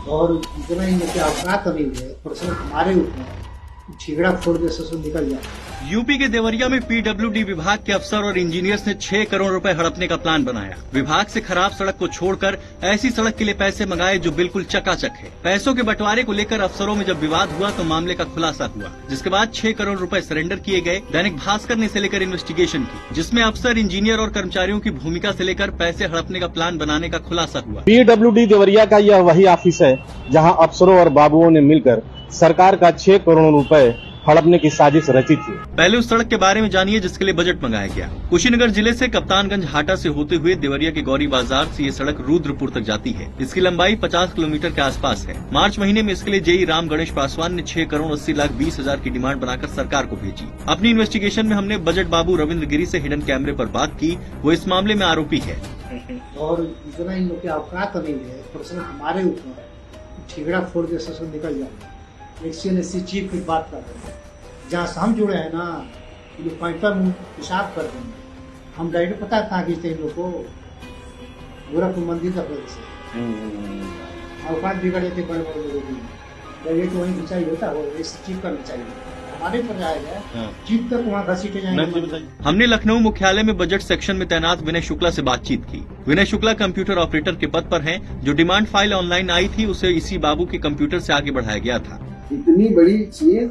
और इतना ही कि औकात नहीं है, प्रश्न हमारे ऊपर ठिगड़ा फोड़ के ससुर निकल जाए। यूपी के देवरिया में पीडब्ल्यूडी विभाग के अफसर और इंजीनियर्स ने 6 करोड़ रुपए हड़पने का प्लान बनाया। विभाग से खराब सड़क को छोड़कर ऐसी सड़क के लिए पैसे मंगाए जो बिल्कुल चकाचक है। पैसों के बंटवारे को लेकर अफसरों में जब विवाद हुआ तो मामले का खुलासा हुआ, जिसके बाद 6 करोड़ रुपए सरेंडर किए गए। दैनिक भास्कर ने इसे लेकर इन्वेस्टिगेशन की, जिसमें अफसर, इंजीनियर और कर्मचारियों की भूमिका से लेकर पैसे हड़पने का प्लान बनाने का खुलासा हुआ। पीडब्ल्यूडी देवरिया का यह वही ऑफिस है जहां अफसरों और बाबुओं ने मिलकर सरकार का 6 करोड़ रुपए हड़पने की साजिश रची थी। पहले उस सड़क के बारे में जानिए जिसके लिए बजट मंगाया गया। कुशीनगर जिले से कप्तानगंज हाटा से होते हुए देवरिया के गौरी बाजार से ये सड़क रुद्रपुर तक जाती है। इसकी लंबाई 50 किलोमीटर के आसपास है। मार्च महीने में इसके लिए जेई राम गणेश पासवान ने 6 करोड़ 80 लाख 20 हजार की डिमांड बनाकर सरकार को भेजी। अपनी इन्वेस्टिगेशन में हमने बजट बाबू रविंद्र गिरी से हिडन कैमरे पर बात की। वो इस मामले में आरोपी है। और इतना ही कि औकात नहीं है, प्रश्न हमारे ऊपर ठिगड़ा फोड़ के ससुर निकल जाए। एक्सीएनएससी चीफ की बात कर रहे हैं, जहाँ से हम जुड़े हैं ना, ये पॉइंट पर पेशाब कर देंगे। हम डायरेक्ट पता कहाँ खींचते हैं लोग को, गोरखपुर मंदिर का वजह से औकात बिगड़ जाते बड़े बड़े लोगों की। डायरेक्ट वहीं खिंचाई होता है, वो चीफ करना चाहिए। हमारे पर जाएगा चीफ तक वहाँ घसीटे जाएंगे। हमने लखनऊ मुख्यालय में बजट सेक्शन में तैनात विनय शुक्ला से बातचीत की। विनय शुक्ला कंप्यूटर ऑपरेटर के पद पर हैं। जो डिमांड फाइल ऑनलाइन आई थी उसे इसी बाबू के कंप्यूटर से आगे बढ़ाया गया था। इतनी बड़ी चीज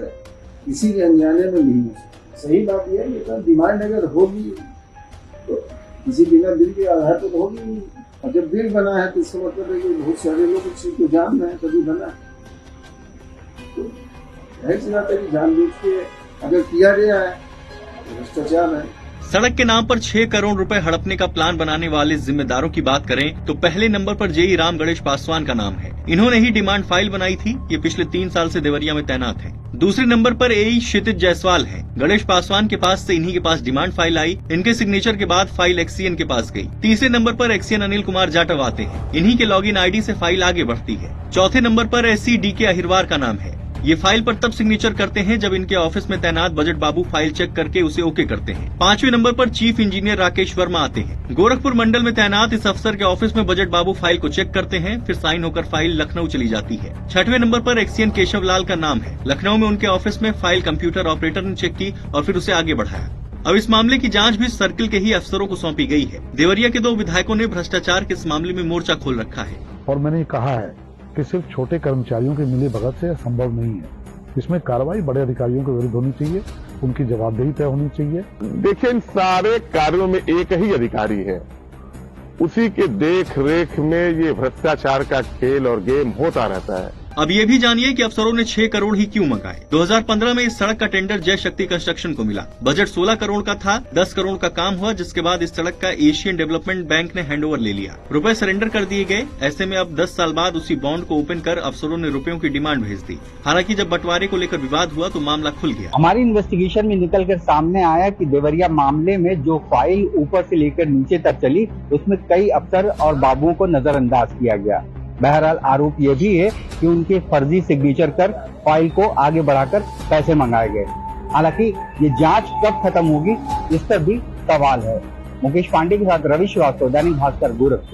किसी के अनजाने में नहीं हो सकती। सही बात यह है कि डिमांड अगर होगी तो किसी बिना बिल के आधार पर तो होगी नहीं। और जब बिल बना है तो इसका मतलब है कि बहुत सारे लोग इस चीज को जान रहे हैं, तभी बना है। तो जाहिर सी बात है कि जानबूझ के अगर किया गया है तो भ्रष्टाचार है। सड़क के नाम पर 6 करोड़ रुपए हड़पने का प्लान बनाने वाले जिम्मेदारों की बात करें तो पहले नंबर पर जेई राम गणेश पासवान का नाम है। इन्होंने ही डिमांड फाइल बनाई थी। ये पिछले 3 साल से देवरिया में तैनात है। दूसरे नंबर पर एई क्षितिज जायसवाल है। गणेश पासवान के पास से इन्हीं के पास डिमांड फाइल आई। इनके सिग्नेचर के बाद फाइल एक्सीएन के पास गई। तीसरे नंबर पर एक्सीएन अनिल कुमार जाटव आते हैं। इन्हीं के लॉगिन आईडी से फाइल आगे बढ़ती है। चौथे नंबर पर SCDK अहिरवार का नाम है। ये फाइल पर तब सिग्नेचर करते हैं जब इनके ऑफिस में तैनात बजट बाबू फाइल चेक करके उसे ओके करते हैं। 5वें नंबर पर चीफ इंजीनियर राकेश वर्मा आते हैं। गोरखपुर मंडल में तैनात इस अफसर के ऑफिस में बजट बाबू फाइल को चेक करते हैं, फिर साइन होकर फाइल लखनऊ चली जाती है। 6वें नंबर पर एक्सीएन केशव लाल का नाम है। लखनऊ में उनके ऑफिस में फाइल कंप्यूटर ऑपरेटर ने चेक की और फिर उसे आगे बढ़ाया। अब इस मामले की जांच भी सर्किल के ही अफसरों को सौंपी गई है। देवरिया के 2 विधायकों ने भ्रष्टाचार के इस मामले में मोर्चा खोल रखा है। और मैंने कहा है कि सिर्फ छोटे कर्मचारियों की मिली भगत से संभव नहीं है। इसमें कार्रवाई बड़े अधिकारियों के विरुद्ध होनी चाहिए, उनकी जवाबदेही तय होनी चाहिए। देखिए, इन सारे कार्यों में एक ही अधिकारी है, उसी के देख रेख में ये भ्रष्टाचार का खेल और गेम होता रहता है। अब ये भी जानिए कि अफसरों ने 6 करोड़ ही क्यों मंगाए। 2015 में इस सड़क का टेंडर जय शक्ति कंस्ट्रक्शन को मिला। बजट 16 करोड़ का था। 10 करोड़ का काम हुआ, जिसके बाद इस सड़क का एशियन डेवलपमेंट बैंक ने हैंडओवर ले लिया। रुपए सरेंडर कर दिए गए। ऐसे में अब 10 साल बाद उसी बॉन्ड को ओपन कर अफसरों ने रुपयों की डिमांड भेज दी। हालांकि जब बंटवारे को लेकर विवाद हुआ तो मामला खुल गया। हमारी इन्वेस्टिगेशन में निकल कर सामने आया कि देवरिया मामले में जो फाइल ऊपर से लेकर नीचे तक चली, उसमें कई अफसर और बाबुओं को नजरअंदाज किया गया। बहरहाल आरोप ये भी है कि उनके फर्जी सिग्नेचर कर फाइल को आगे बढ़ाकर पैसे मंगाए गए। हालांकि ये जांच कब खत्म होगी इस पर भी सवाल है। मुकेश पांडे के साथ रवि श्रीवास्तव, दैनिक भास्कर, गोरखपुर।